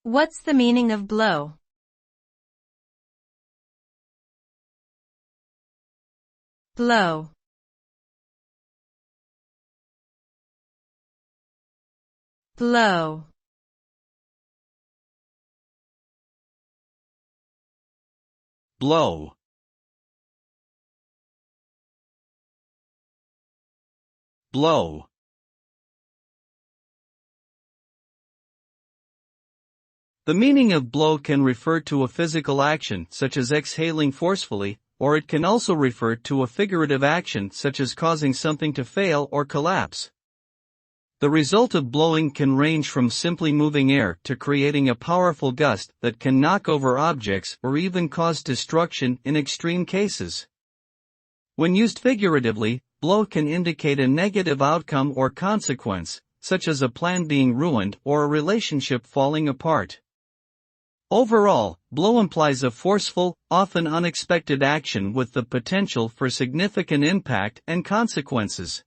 What's the meaning of blow? Blow. Blow. Blow. Blow. The meaning of blow can refer to a physical action such as exhaling forcefully, or it can also refer to a figurative action such as causing something to fail or collapse. The result of blowing can range from simply moving air to creating a powerful gust that can knock over objects or even cause destruction in extreme cases. When used figuratively, blow can indicate a negative outcome or consequence, such as a plan being ruined or a relationship falling apart. Overall, blow implies a forceful, often unexpected action with the potential for significant impact and consequences.